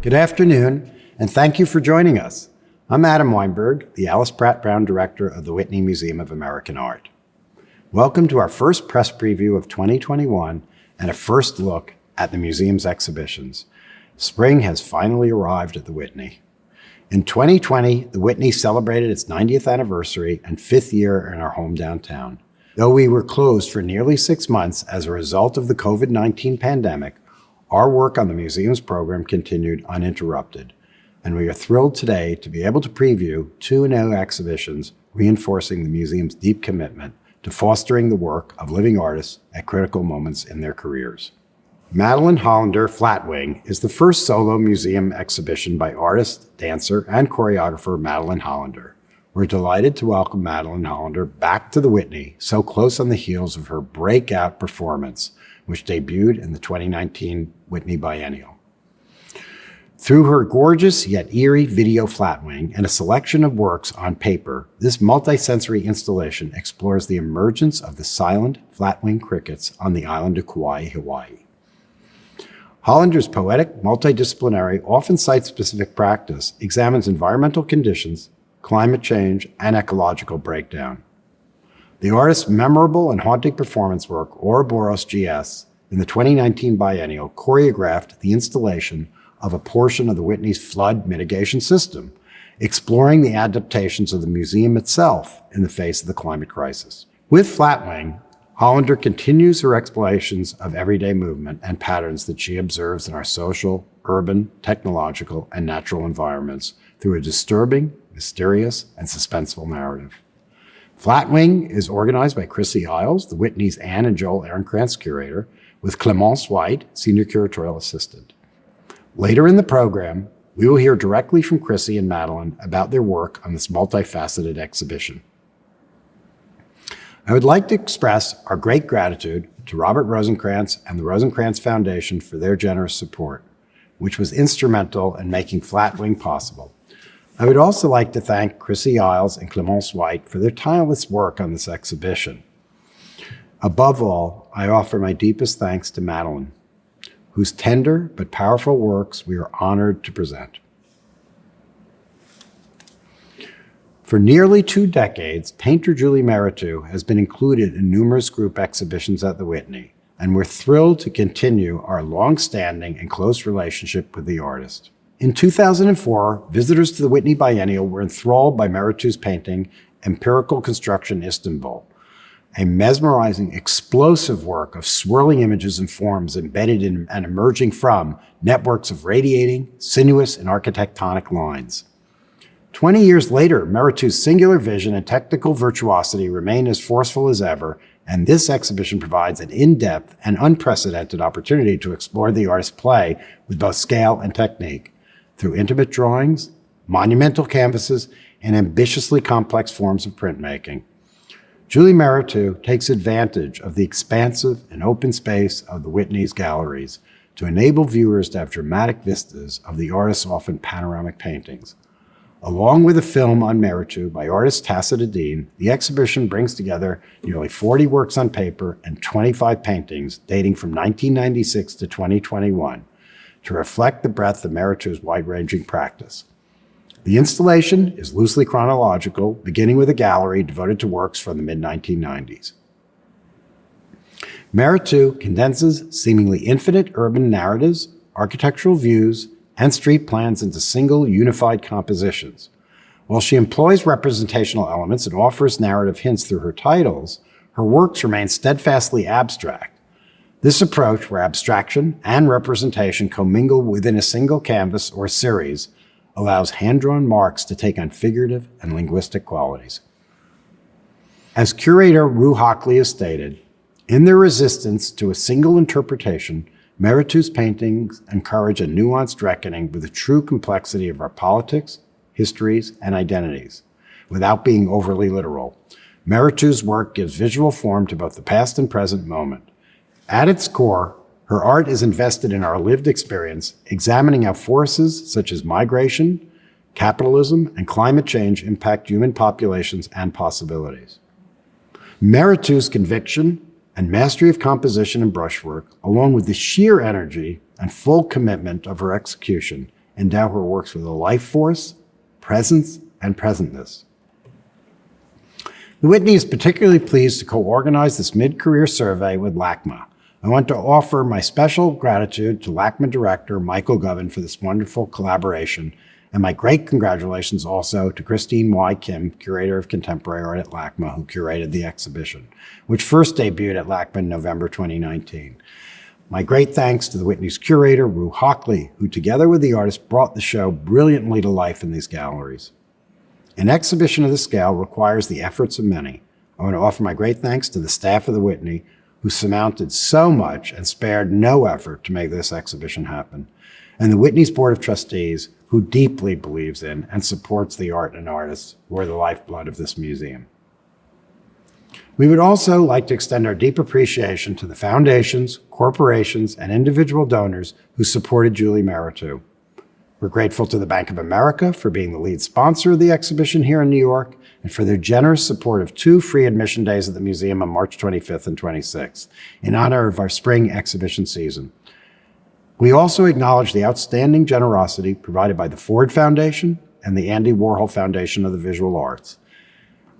Good afternoon, and thank you for joining us. I'm Adam Weinberg, the Alice Pratt Brown Director of the Whitney Museum of American Art. Welcome to our first press preview of 2021 and a first look at the museum's exhibitions. Spring has finally arrived at the Whitney. In 2020, the Whitney celebrated its 90th anniversary and 5th year in our home downtown. Though we were closed for nearly 6 months as a result of the COVID-19 pandemic, our work on the museum's program continued uninterrupted, and we are thrilled today to be able to preview 2 new exhibitions reinforcing the museum's deep commitment to fostering the work of living artists at critical moments in their careers. Madeline Hollander Flatwing is the first solo museum exhibition by artist, dancer, and choreographer Madeline Hollander. We're delighted to welcome Madeline Hollander back to the Whitney, so close on the heels of her breakout performance, which debuted in the 2019 Whitney Biennial. Through her gorgeous yet eerie video Flatwing and a selection of works on paper, this multisensory installation explores the emergence of the silent flatwing crickets on the island of Kauai, Hawaii. Hollander's poetic, multidisciplinary, often site-specific practice examines environmental conditions, climate change, and ecological breakdown. The artist's memorable and haunting performance work, Ouroboros GS, in the 2019 Biennial, choreographed the installation of a portion of the Whitney's flood mitigation system, exploring the adaptations of the museum itself in the face of the climate crisis. With Flatwing, Hollander continues her explorations of everyday movement and patterns that she observes in our social, urban, technological, and natural environments through a disturbing, mysterious, and suspenseful narrative. Flatwing is organized by Chrissy Isles, the Whitney's Anne and Joel Ehrenkrantz curator, with Clemence White, senior curatorial assistant. Later in the program, we will hear directly from Chrissy and Madeline about their work on this multifaceted exhibition. I would like to express our great gratitude to Robert Rosenkrantz and the Rosenkrantz Foundation for their generous support, which was instrumental in making Flatwing possible. I would also like to thank Chrissy Isles and Clemence White for their tireless work on this exhibition. Above all, I offer my deepest thanks to Madeline, whose tender but powerful works we are honored to present. For nearly 2 decades, painter Julie Mehretu has been included in numerous group exhibitions at the Whitney, and we're thrilled to continue our long-standing and close relationship with the artist. In 2004, visitors to the Whitney Biennial were enthralled by Mehretu's painting, Empirical Construction Istanbul, a mesmerizing, explosive work of swirling images and forms embedded in and emerging from networks of radiating, sinuous, and architectonic lines. 20 years later, Mehretu's singular vision and technical virtuosity remain as forceful as ever, and this exhibition provides an in-depth and unprecedented opportunity to explore the artist's play with both scale and technique through intimate drawings, monumental canvases, and ambitiously complex forms of printmaking. Julie Mehretu takes advantage of the expansive and open space of the Whitney's galleries to enable viewers to have dramatic vistas of the artist's often panoramic paintings. Along with a film on Mehretu by artist Tacit Adine, the exhibition brings together nearly 40 works on paper and 25 paintings dating from 1996 to 2021 to reflect the breadth of Mehretu's wide-ranging practice. The installation is loosely chronological, beginning with a gallery devoted to works from the mid-1990s. Mehretu condenses seemingly infinite urban narratives, architectural views, and street plans into single, unified compositions. While she employs representational elements and offers narrative hints through her titles, her works remain steadfastly abstract. This approach, where abstraction and representation commingle within a single canvas or series, allows hand-drawn marks to take on figurative and linguistic qualities. As curator Rue Hockley has stated, in their resistance to a single interpretation, Mehretu's paintings encourage a nuanced reckoning with the true complexity of our politics, histories, and identities, without being overly literal. Mehretu's work gives visual form to both the past and present moment. At its core, her art is invested in our lived experience, examining how forces such as migration, capitalism, and climate change impact human populations and possibilities. Mehretu's conviction and mastery of composition and brushwork, along with the sheer energy and full commitment of her execution, endow her works with a life force, presence, and presentness. The Whitney is particularly pleased to co-organize this mid-career survey with LACMA. I want to offer my special gratitude to LACMA Director Michael Govan for this wonderful collaboration, and my great congratulations also to Christine Y. Kim, Curator of Contemporary Art at LACMA, who curated the exhibition, which first debuted at LACMA in November 2019. My great thanks to the Whitney's curator, Rue Hockley, who together with the artist brought the show brilliantly to life in these galleries. An exhibition of this scale requires the efforts of many. I want to offer my great thanks to the staff of the Whitney, who surmounted so much and spared no effort to make this exhibition happen, and the Whitney's Board of Trustees, who deeply believes in and supports the art and artists who are the lifeblood of this museum. We would also like to extend our deep appreciation to the foundations, corporations, and individual donors who supported Julie Mehretu. We're grateful to the Bank of America for being the lead sponsor of the exhibition here in New York and for their generous support of 2 free admission days at the museum on March 25th and 26th in honor of our spring exhibition season. We also acknowledge the outstanding generosity provided by the Ford Foundation and the Andy Warhol Foundation of the Visual Arts.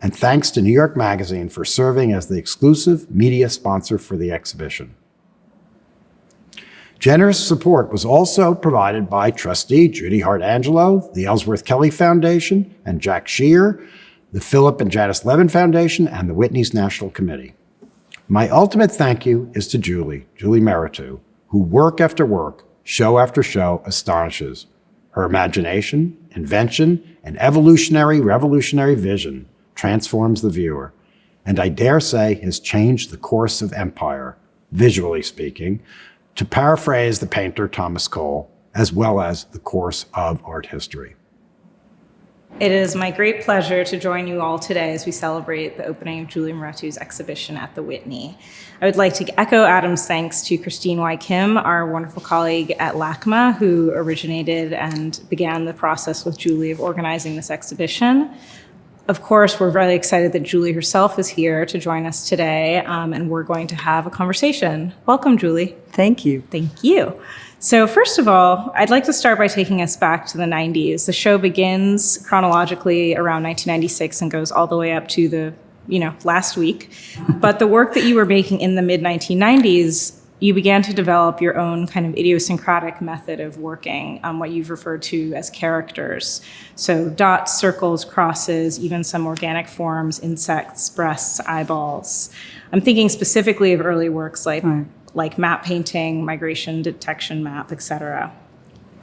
And thanks to New York Magazine for serving as the exclusive media sponsor for the exhibition. Generous support was also provided by trustee Judy Hart-Angelo, the Ellsworth Kelly Foundation, and Jack Shear, the Philip and Janice Levin Foundation, and the Whitney's National Committee. My ultimate thank you is to Julie Mehretu, who work after work, show after show astonishes. Her imagination, invention, and revolutionary vision transforms the viewer, and I dare say has changed the course of empire, visually speaking, to paraphrase the painter Thomas Cole, as well as the course of art history. It is my great pleasure to join you all today as we celebrate the opening of Julie Mehretu's exhibition at the Whitney. I would like to echo Adam's thanks to Christine Y. Kim, our wonderful colleague at LACMA, who originated and began the process with Julie of organizing this exhibition. Of course, we're really excited that Julie herself is here to join us today, and we're going to have a conversation. Welcome, Julie. Thank you. Thank you. So first of all, I'd like to start by taking us back to the 90s. The show begins chronologically around 1996 and goes all the way up to the, last week. But the work that you were making in the mid-1990s, you began to develop your own kind of idiosyncratic method of working, what you've referred to as characters. So dots, circles, crosses, even some organic forms, insects, breasts, eyeballs. I'm thinking specifically of early works like map painting, migration detection map, etc.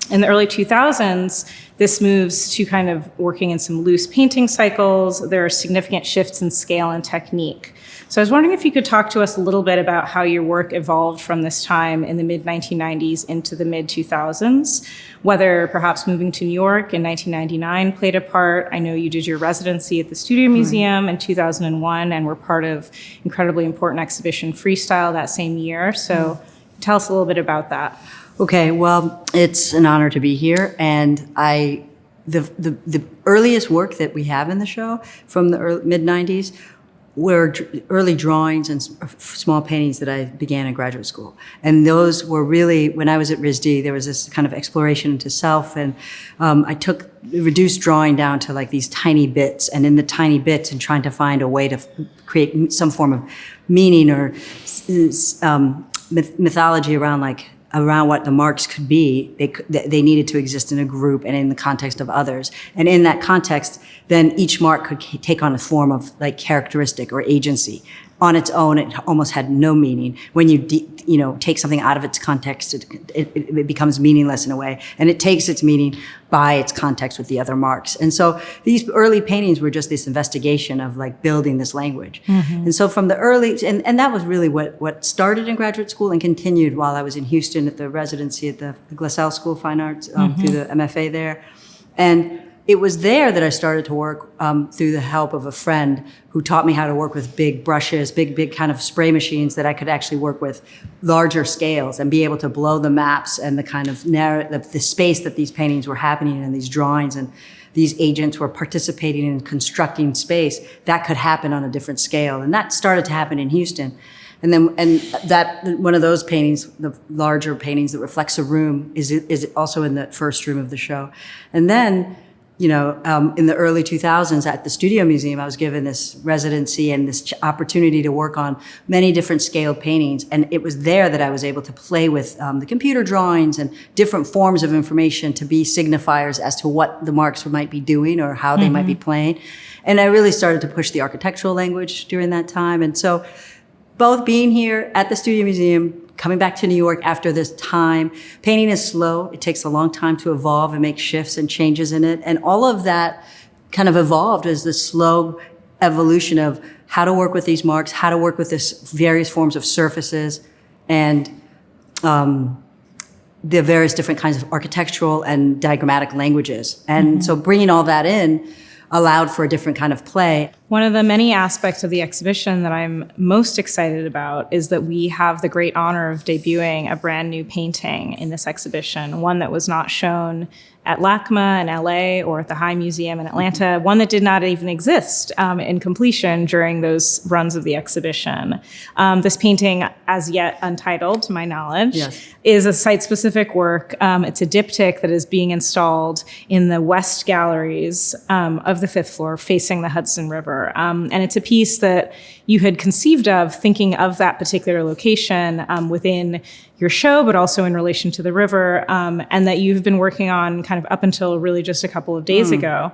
In the early 2000s, this moves to kind of working in some loose painting cycles. There are significant shifts in scale and technique. So I was wondering if you could talk to us a little bit about how your work evolved from this time in the mid-1990s into the mid-2000s, whether perhaps moving to New York in 1999 played a part. I know you did your residency at the Studio Museum in 2001 and were part of incredibly important exhibition Freestyle that same year. So tell us a little bit about that. Okay, well, it's an honor to be here, and the earliest work that we have in the show from the mid-90s were early drawings and small paintings that I began in graduate school. And those were really, when I was at RISD, there was this kind of exploration into self, and I took reduced drawing down to like these tiny bits, and in the tiny bits and trying to find a way to create some form of meaning or mythology around what the marks could be, they needed to exist in a group and in the context of others. And in that context, then each mark could take on a form of like characteristic or agency. On its own, it almost had no meaning. When you take something out of its context, it becomes meaningless in a way, and it takes its meaning by its context with the other marks. And so these early paintings were just this investigation of like building this language. Mm-hmm. And so from the early, and that was really what started in graduate school and continued while I was in Houston at the residency at the Glassell School of Fine Arts, through the MFA there. And it was there that I started to work through the help of a friend who taught me how to work with big brushes, big kind of spray machines that I could actually work with larger scales and be able to blow the maps and the kind of the space that these paintings were happening in and these drawings and these agents were participating in constructing space that could happen on a different scale. And that started to happen in Houston. And that one of those paintings, the larger paintings that reflects a room, is also in the first room of the show. And then, in the early 2000s at the Studio Museum, I was given this residency and this opportunity to work on many different scaled paintings. And it was there that I was able to play with the computer drawings and different forms of information to be signifiers as to what the marks might be doing or how they might be playing. And I really started to push the architectural language during that time. And so both being here at the Studio Museum, coming back to New York after this time, painting is slow. It takes a long time to evolve and make shifts and changes in it. And all of that kind of evolved as the slow evolution of how to work with these marks, how to work with this various forms of surfaces, and the various different kinds of architectural and diagrammatic languages. And so bringing all that in allowed for a different kind of play. One of the many aspects of the exhibition that I'm most excited about is that we have the great honor of debuting a brand new painting in this exhibition, one that was not shown at LACMA in LA or at the High Museum in Atlanta, one that did not even exist in completion during those runs of the exhibition. This painting, as yet untitled to my knowledge, is a site-specific work. It's a diptych that is being installed in the West Galleries of the fifth floor facing the Hudson River. And it's a piece that you had conceived of thinking of that particular location within your show, but also in relation to the river, and that you've been working on kind of up until really just a couple of days ago.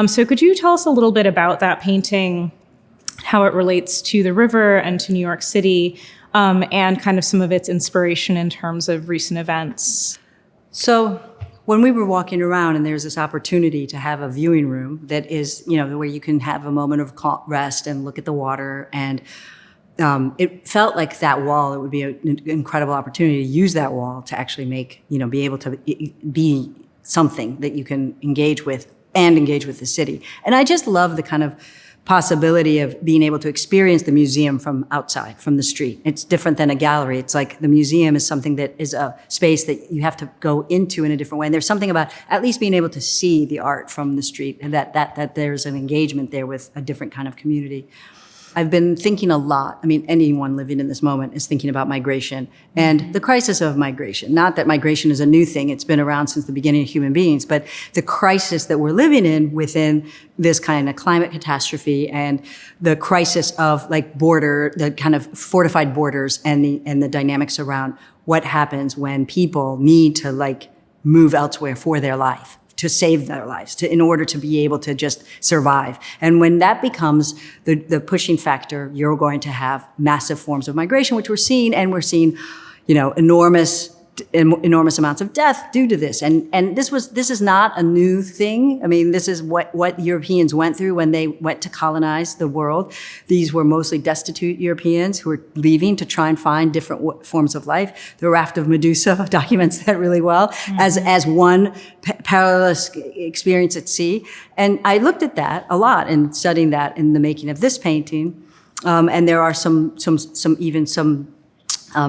So could you tell us a little bit about that painting, how it relates to the river and to New York City, and kind of some of its inspiration in terms of recent events? So when we were walking around and there's this opportunity to have a viewing room that is, where you can have a moment of rest and look at the water, and it felt like that wall, it would be an incredible opportunity to use that wall to actually make, be able to be something that you can engage with and engage with the city. And I just love the kind of possibility of being able to experience the museum from outside, from the street. It's different than a gallery. It's like the museum is something that is a space that you have to go into in a different way. And there's something about at least being able to see the art from the street, and that there's an engagement there with a different kind of community. I've been thinking a lot. I mean, anyone living in this moment is thinking about migration and the crisis of migration. Not that migration is a new thing. It's been around since the beginning of human beings, but the crisis that we're living in within this kind of climate catastrophe and the crisis of the kind of fortified borders and the dynamics around what happens when people need to move elsewhere for their life, to save their lives, in order to be able to just survive. And when that becomes the pushing factor, you're going to have massive forms of migration, which we're seeing, and we're seeing, enormous amounts of death due to this. And this is not a new thing. I mean, this is what Europeans went through when they went to colonize the world. These were mostly destitute Europeans who were leaving to try and find different forms of life. The Raft of Medusa documents that really well as one perilous experience at sea. And I looked at that a lot and studying that in the making of this painting. And there are some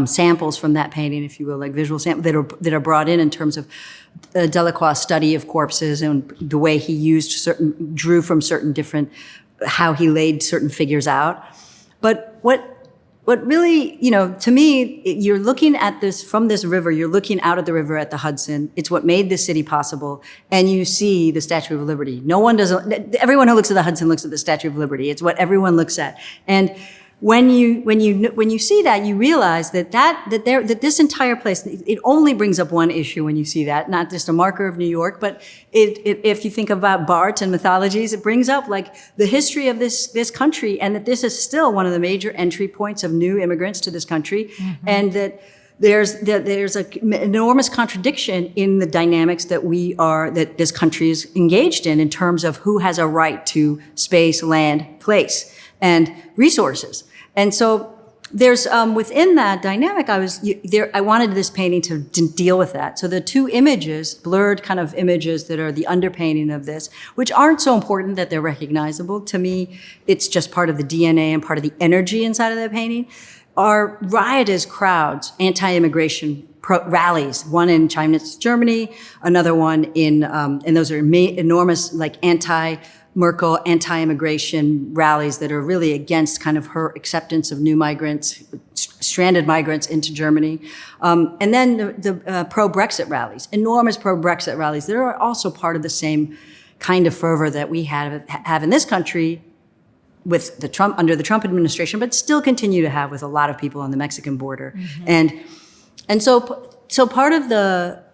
samples from that painting, if you will, like visual samples that are brought in terms of Delacroix's study of corpses and the way he drew from certain different, how he laid certain figures out. But what really, to me, you're looking at this from this river, you're looking out at the river at the Hudson. It's what made this city possible. And you see the Statue of Liberty. Everyone who looks at the Hudson looks at the Statue of Liberty. It's what everyone looks at. And when you see that, you realize that this entire place, it only brings up one issue when you see that, not just a marker of New York, but if you think about Barthes and mythologies, it brings up the history of this country, and that this is still one of the major entry points of new immigrants to this country, and that there's an enormous contradiction in the dynamics that this country is engaged in terms of who has a right to space, land, place, and resources. And so there's within that dynamic, I wanted this painting to deal with that. So the two images, blurred kind of images that are the underpainting of this, which aren't so important that they're recognizable. To me, it's just part of the DNA and part of the energy inside of the painting, are riotous crowds, anti-immigration rallies, one in Chemnitz, Germany, another one and those are enormous anti-Merkel, anti-immigration rallies that are really against kind of her acceptance of new migrants, stranded migrants into Germany. And then the pro-Brexit rallies, enormous pro-Brexit rallies that are also part of the same kind of fervor that we have in this country with under the Trump administration, but still continue to have with a lot of people on the Mexican border. And so part of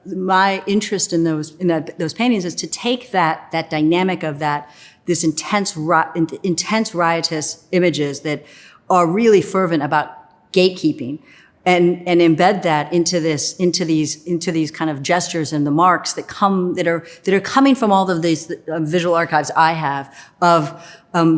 my interest in those paintings is to take that dynamic of this intense riotous images that are really fervent about gatekeeping, and embed that into these kind of gestures and the marks that are coming from all of these visual archives I have of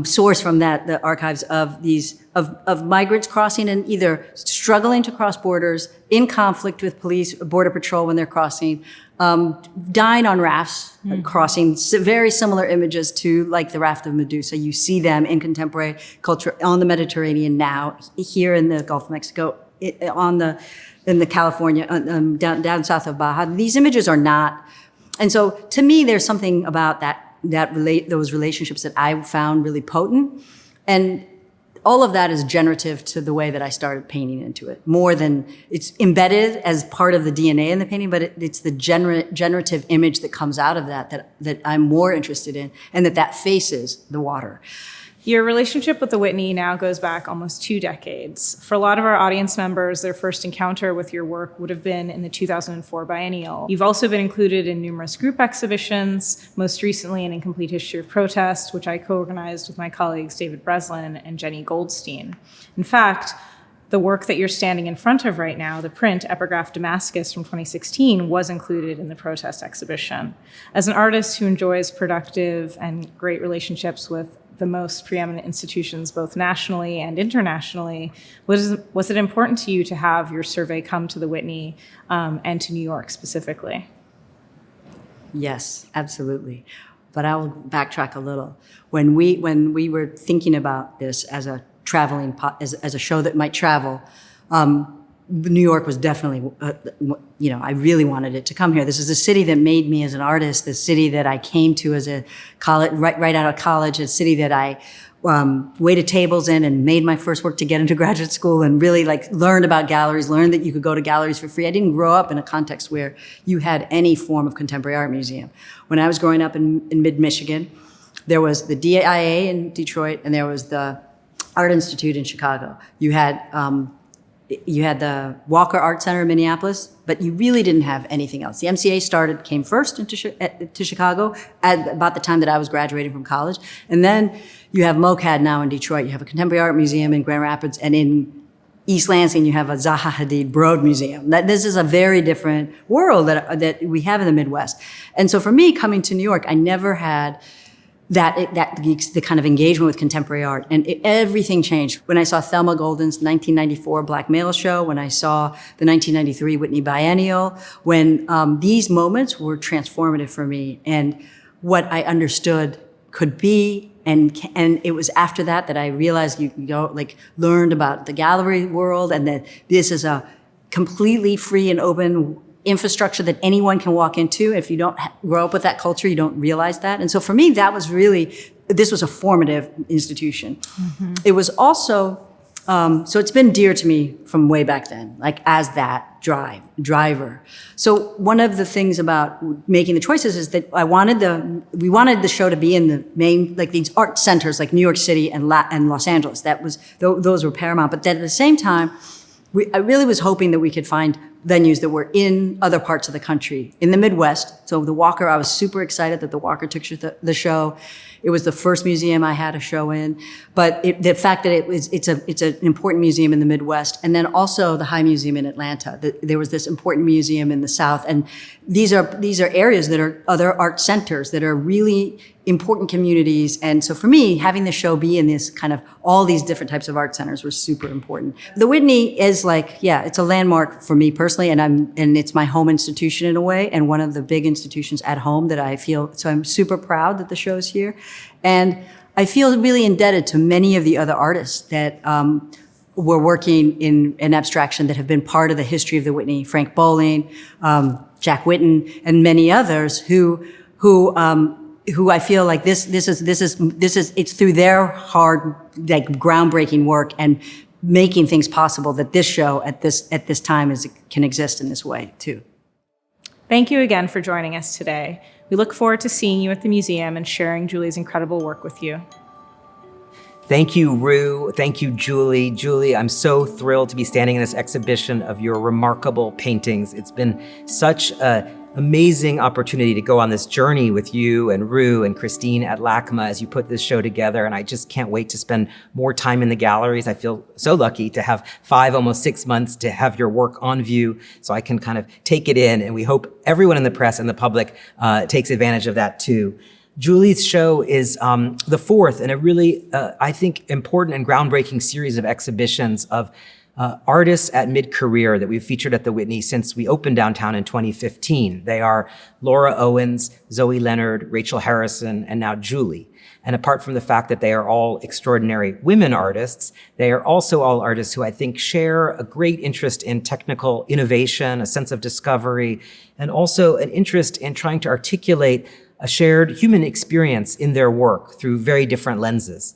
source from the archives of migrants crossing and either struggling to cross borders, in conflict with police, border patrol when they're crossing, dying on rafts, crossing very similar images to like the raft of Medusa. You see them in contemporary culture on the Mediterranean now, here in the Gulf of Mexico, in the California, down south of Baja. These images are not, and so to me, there's something about those relationships that I found really potent, and all of that is generative to the way that I started painting into it. More than it's embedded as part of the DNA in the painting, but it's the generative image that comes out of that I'm more interested in, and that faces the water. Your relationship with the Whitney now goes back almost 2 decades. For a lot of our audience members, their first encounter with your work would have been in the 2004 biennial. You've also been included in numerous group exhibitions, most recently in Incomplete History of Protest, which I co-organized with my colleagues David Breslin and Jenny Goldstein. In fact, the work that you're standing in front of right now, the print Epigraph Damascus from 2016, was included in the protest exhibition. As an artist who enjoys productive and great relationships with the most preeminent institutions, both nationally and internationally, was it important to you to have your survey come to the Whitney and to New York specifically? Yes, absolutely. But I will backtrack a little. When we were thinking about this as a as a show that might travel, New York was definitely, I really wanted it to come here. This is the city that made me as an artist, the city that I came to as a college, right out of college, a city that I waited tables in and made my first work to get into graduate school, and really learned about galleries, learned that you could go to galleries for free. I didn't grow up in a context where you had any form of contemporary art museum. When I was growing up in mid-Michigan, there was the DIA in Detroit, and there was the Art Institute in Chicago. You had the Walker Art Center in Minneapolis, but you really didn't have anything else. The MCA came first to Chicago at about the time that I was graduating from college. And then you have MoCAD now in Detroit. You have a Contemporary Art Museum in Grand Rapids, and in East Lansing, you have a Zaha Hadid Broad Museum. This is a very different world that we have in the Midwest. And so for me, coming to New York, I never had the kind of engagement with contemporary art. And everything changed. When I saw Thelma Golden's 1994 Black Male Show, when I saw the 1993 Whitney Biennial, when these moments were transformative for me and what I understood could be. And it was after that I realized learned about the gallery world, and that this is a completely free and open infrastructure that anyone can walk into. If you don't grow up with that culture, you don't realize that. And so for me, this was a formative institution. Mm-hmm. It was also, so it's been dear to me from way back then, as that driver. So one of the things about making the choices is that we wanted the show to be in the main, these art centers like New York City and Los Angeles. Those were paramount. But then at the same time, I really was hoping that we could find venues that were in other parts of the country, in the Midwest. So the Walker, I was super excited that the Walker took the show. It was the first museum I had a show in, but the fact that it's an important museum in the Midwest, and then also the High Museum in Atlanta. There was this important museum in the South, and these are areas that are other art centers that are really important communities. And so for me, having the show be in this kind of all these different types of art centers was super important. The Whitney is it's a landmark for me personally, and it's my home institution in a way, and one of the big institutions at home that I feel, so I'm super proud that the show's here. And I feel really indebted to many of the other artists that were working in an abstraction that have been part of the history of the Whitney, Frank Bowling, Jack Whitten, and many others who I feel this is it's through their hard, groundbreaking work and making things possible that this show at this time can exist in this way too. Thank you again for joining us today. We look forward to seeing you at the museum and sharing Julie's incredible work with you. Thank you, Rue. Thank you, Julie. Julie, I'm so thrilled to be standing in this exhibition of your remarkable paintings. It's been such an amazing opportunity to go on this journey with you and Rue and Christine at LACMA as you put this show together. And I just can't wait to spend more time in the galleries. I feel so lucky to have 5, almost 6 months to have your work on view so I can kind of take it in. And we hope everyone in the press and the public takes advantage of that too. Julie's show is the fourth in a really, I think, important and groundbreaking series of exhibitions of artists at mid-career that we've featured at the Whitney since we opened downtown in 2015. They are Laura Owens, Zoe Leonard, Rachel Harrison, and now Julie. And apart from the fact that they are all extraordinary women artists, they are also all artists who I think share a great interest in technical innovation, a sense of discovery, and also an interest in trying to articulate a shared human experience in their work through very different lenses.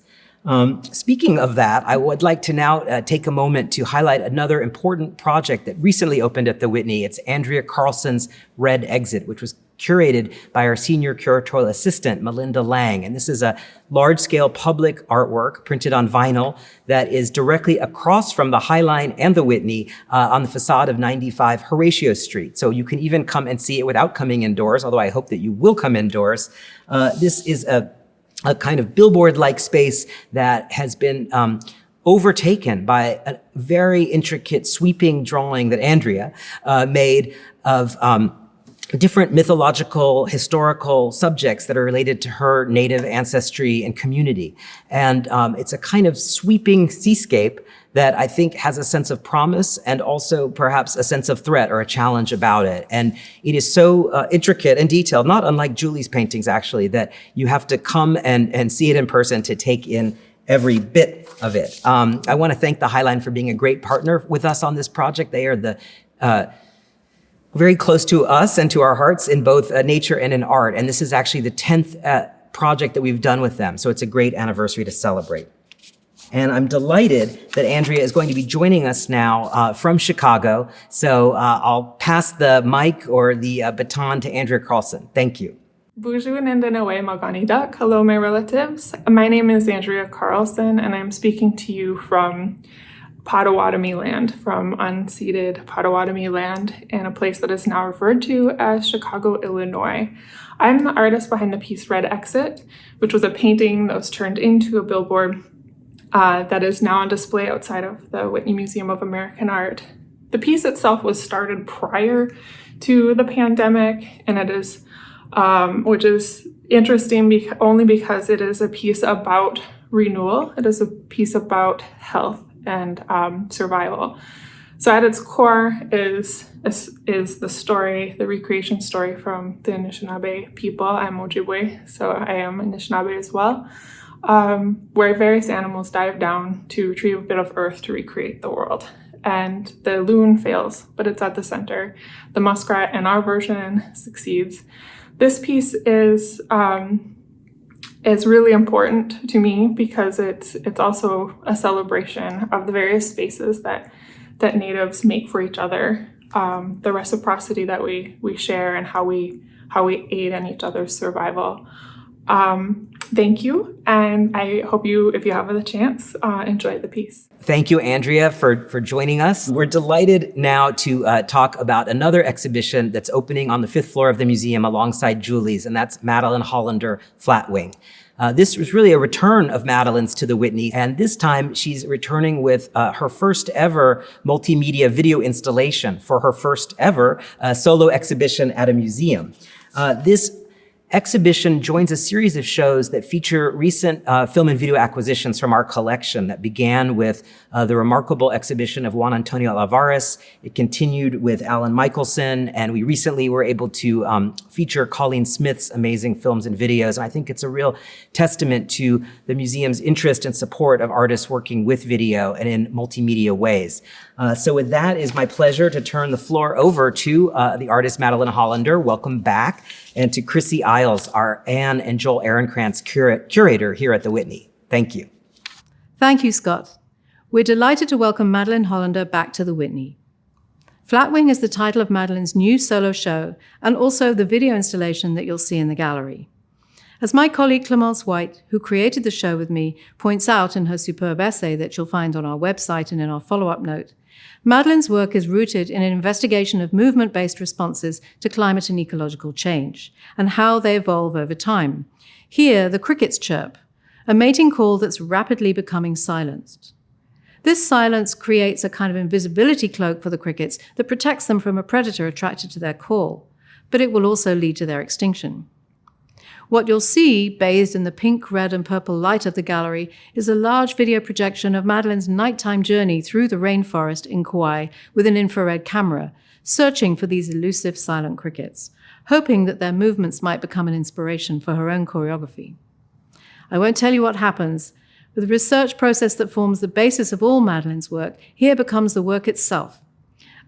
Speaking of that, I would like to now take a moment to highlight another important project that recently opened at the Whitney. It's Andrea Carlson's Red Exit, which was curated by our senior curatorial assistant, Melinda Lang. And this is a large-scale public artwork printed on vinyl that is directly across from the High Line and the Whitney on the facade of 95 Horatio Street. So you can even come and see it without coming indoors, although I hope that you will come indoors. This is a kind of billboard-like space that has been overtaken by a very intricate sweeping drawing that Andrea made of different mythological, historical subjects that are related to her native ancestry and community. And it's a kind of sweeping seascape that I think has a sense of promise and also perhaps a sense of threat or a challenge about it. And it is so intricate and detailed, not unlike Julie's paintings actually, that you have to come and see it in person to take in every bit of it. I want to thank the High Line for being a great partner with us on this project. They are very close to us and to our hearts in both nature and in art. And this is actually the 10th project that we've done with them. So it's a great anniversary to celebrate. And I'm delighted that Andrea is going to be joining us now from Chicago. So I'll pass the mic or the baton to Andrea Carlson. Thank you. Bonjour Nandanawe Maganidak. Hello, my relatives. My name is Andrea Carlson, and I'm speaking to you from Potawatomi land, from unceded Potawatomi land in a place that is now referred to as Chicago, Illinois. I'm the artist behind the piece Red Exit, which was a painting that was turned into a billboard that is now on display outside of the Whitney Museum of American Art. The piece itself was started prior to the pandemic, and it is, which is interesting only because it is a piece about renewal. It is a piece about health and survival. So at its core is the story, the recreation story from the Anishinaabe people. I'm Ojibwe, so I am Anishinaabe as well, where various animals dive down to retrieve a bit of earth to recreate the world. And the loon fails, but it's at the center. The muskrat in our version succeeds. This piece is really important to me because it's also a celebration of the various spaces that Natives make for each other, the reciprocity that we share, and how we aid in each other's survival. Thank you, and I hope you, if you have the chance, enjoy the piece. Thank you, Andrea, for joining us. We're delighted now to talk about another exhibition that's opening on the 5th floor of the museum alongside Julie's, and that's Madeline Hollander Flatwing. This was really a return of Madeline's to the Whitney, and this time she's returning with her first ever multimedia video installation for her first ever solo exhibition at a museum. This exhibition joins a series of shows that feature recent film and video acquisitions from our collection that began with the remarkable exhibition of Juan Antonio Alvarez. It continued with Alan Michelson, and we recently were able to feature Colleen Smith's amazing films and videos. And I think it's a real testament to the museum's interest and support of artists working with video and in multimedia ways. So with that, it is my pleasure to turn the floor over to the artist Madeline Hollander. Welcome back. And to Chrissy Isles, our Anne and Joel Ehrenkrantz curator here at the Whitney. Thank you. Thank you, Scott. We're delighted to welcome Madeline Hollander back to the Whitney. Flatwing is the title of Madeline's new solo show and also the video installation that you'll see in the gallery. As my colleague Clemence White, who created the show with me, points out in her superb essay that you'll find on our website and in our follow-up note, Madeline's work is rooted in an investigation of movement-based responses to climate and ecological change and how they evolve over time. Here, the crickets chirp, a mating call that's rapidly becoming silenced. This silence creates a kind of invisibility cloak for the crickets that protects them from a predator attracted to their call, but it will also lead to their extinction. What you'll see, bathed in the pink, red, and purple light of the gallery, is a large video projection of Madeline's nighttime journey through the rainforest in Kauai with an infrared camera, searching for these elusive silent crickets, hoping that their movements might become an inspiration for her own choreography. I won't tell you what happens, but the research process that forms the basis of all Madeline's work here becomes the work itself,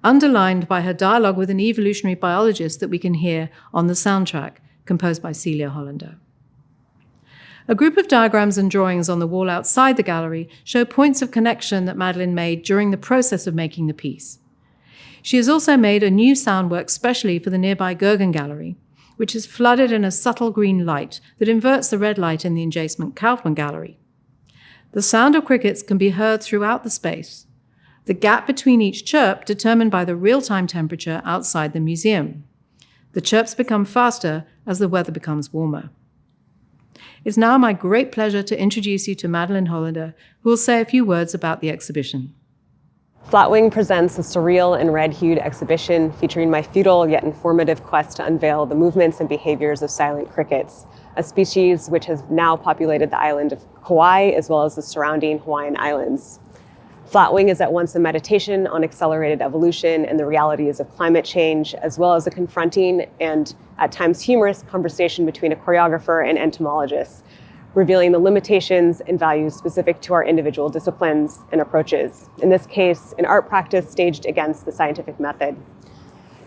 underlined by her dialogue with an evolutionary biologist that we can hear on the soundtrack, composed by Celia Hollander. A group of diagrams and drawings on the wall outside the gallery show points of connection that Madeline made during the process of making the piece. She has also made a new sound work specially for the nearby Gergen Gallery, which is flooded in a subtle green light that inverts the red light in the adjacent Kaufman Gallery. The sound of crickets can be heard throughout the space, the gap between each chirp determined by the real-time temperature outside the museum. The chirps become faster as the weather becomes warmer. It's now my great pleasure to introduce you to Madeline Hollander, who will say a few words about the exhibition. Flatwing presents a surreal and red-hued exhibition featuring my futile yet informative quest to unveil the movements and behaviors of silent crickets, a species which has now populated the island of Kauai as well as the surrounding Hawaiian islands. Flatwing is at once a meditation on accelerated evolution and the realities of climate change, as well as a confronting and at times humorous conversation between a choreographer and entomologist, revealing the limitations and values specific to our individual disciplines and approaches. In this case, an art practice staged against the scientific method.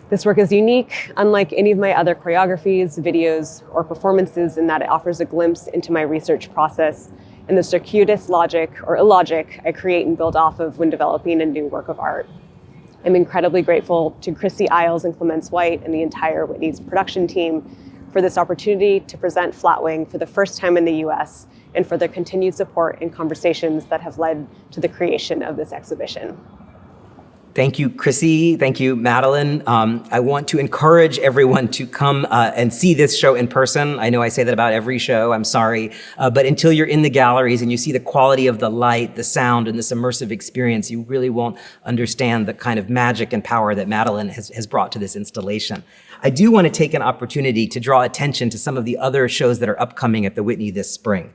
This work is unique, unlike any of my other choreographies, videos, or performances, in that it offers a glimpse into my research process and the circuitous logic or illogic I create and build off of when developing a new work of art. I'm incredibly grateful to Christy Isles and Clemence White and the entire Whitney's production team for this opportunity to present Flatwing for the first time in the US and for their continued support and conversations that have led to the creation of this exhibition. Thank you, Chrissy. Thank you, Madeline. I want to encourage everyone to come and see this show in person. I know I say that about every show, I'm sorry. But until you're in the galleries and you see the quality of the light, the sound, and this immersive experience, you really won't understand the kind of magic and power that Madeline has brought to this installation. I do want to take an opportunity to draw attention to some of the other shows that are upcoming at the Whitney this spring.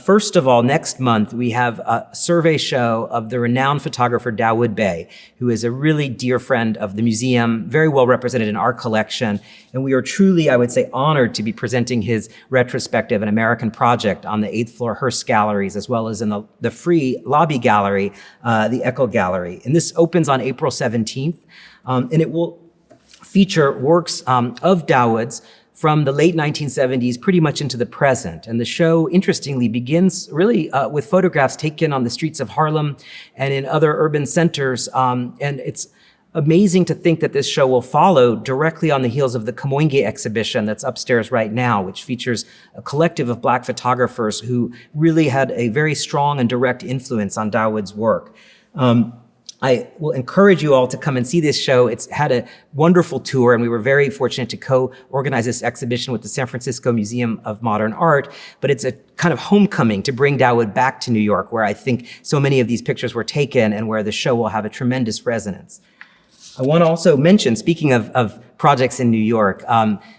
First of all, next month, we have a survey show of the renowned photographer Dawood Bey, who is a really dear friend of the museum, very well represented in our collection. And we are truly, I would say, honored to be presenting his retrospective, An American Project, on the 8th floor Hearst Galleries, as well as in the free lobby gallery, the Echo Gallery. And this opens on April 17th, and it will feature works of Dawood's from the late 1970s pretty much into the present. And the show, interestingly, begins really with photographs taken on the streets of Harlem and in other urban centers. And it's amazing to think that this show will follow directly on the heels of the Kamoinge exhibition that's upstairs right now, which features a collective of Black photographers who really had a very strong and direct influence on Dawood's work. I will encourage you all to come and see this show. It's had a wonderful tour, and we were very fortunate to co-organize this exhibition with the San Francisco Museum of Modern Art. But it's a kind of homecoming to bring Dawood back to New York, where I think so many of these pictures were taken and where the show will have a tremendous resonance. I want to also mention, speaking of projects in New York,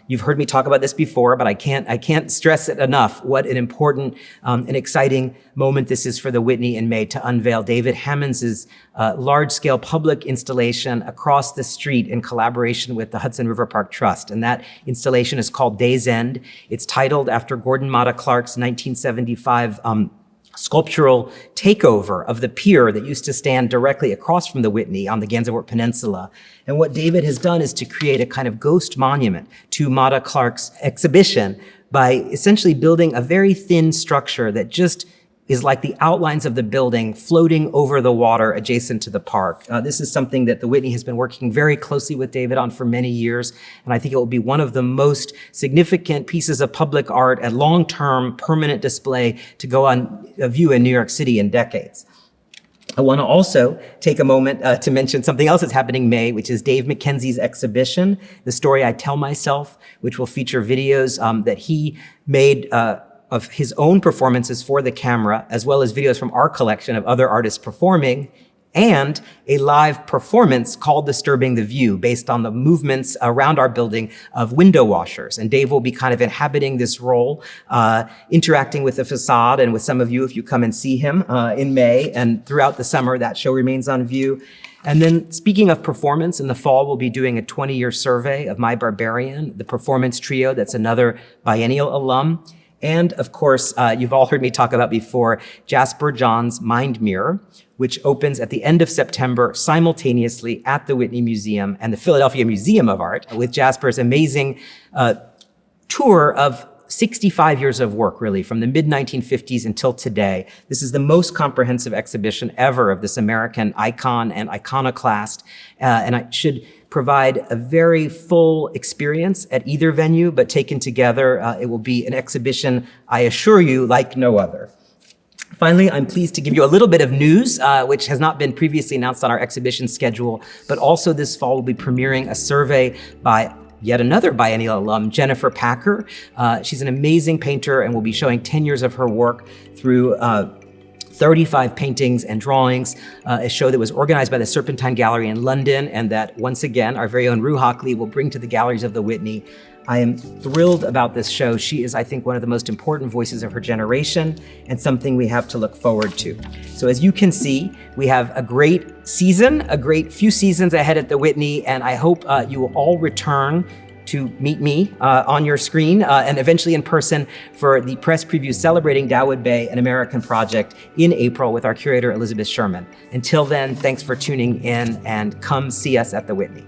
you've heard me talk about this before, but I can't stress it enough, what an important and exciting moment this is for the Whitney in May to unveil David Hammonds's large-scale public installation across the street in collaboration with the Hudson River Park Trust. And that installation is called Day's End. It's titled after Gordon Matta Clark's 1975 sculptural takeover of the pier that used to stand directly across from the Whitney on the Gansevoort Peninsula. And what David has done is to create a kind of ghost monument to Matta Clark's exhibition by essentially building a very thin structure that just is like the outlines of the building floating over the water adjacent to the park. This is something that the Whitney has been working very closely with David on for many years, and I think it will be one of the most significant pieces of public art and long-term permanent display to go on view in New York City in decades. I want to also take a moment to mention something else that's happening in May, which is Dave McKenzie's exhibition, The Story I Tell Myself, which will feature videos that he made of his own performances for the camera, as well as videos from our collection of other artists performing, and a live performance called Disturbing the View, based on the movements around our building of window washers. And Dave will be kind of inhabiting this role, interacting with the facade and with some of you if you come and see him in May. And throughout the summer, that show remains on view. And then speaking of performance, in the fall, we'll be doing a 20-year survey of My Barbarian, the performance trio that's another biennial alum. And of course, you've all heard me talk about before, Jasper John's Mind Mirror, which opens at the end of September simultaneously at the Whitney Museum and the Philadelphia Museum of Art, with Jasper's amazing tour of 65 years of work, really, from the mid-1950s until today. This is the most comprehensive exhibition ever of this American icon and iconoclast, and I should provide a very full experience at either venue, but taken together, it will be an exhibition, I assure you, like no other. Finally, I'm pleased to give you a little bit of news, which has not been previously announced on our exhibition schedule, but also this fall we'll be premiering a survey by yet another biennial alum, Jennifer Packer. She's an amazing painter and will be showing 10 years of her work through 35 paintings and drawings, a show that was organized by the Serpentine Gallery in London, and that, once again, our very own Rue Hockley will bring to the galleries of the Whitney. I am thrilled about this show. She is, I think, one of the most important voices of her generation, and something we have to look forward to. So as you can see, we have a great season, a great few seasons ahead at the Whitney, and I hope you will all return to meet me on your screen and eventually in person for the press preview celebrating Dawood Bay, an American project, in April with our curator, Elizabeth Sherman. Until then, thanks for tuning in, and come see us at the Whitney.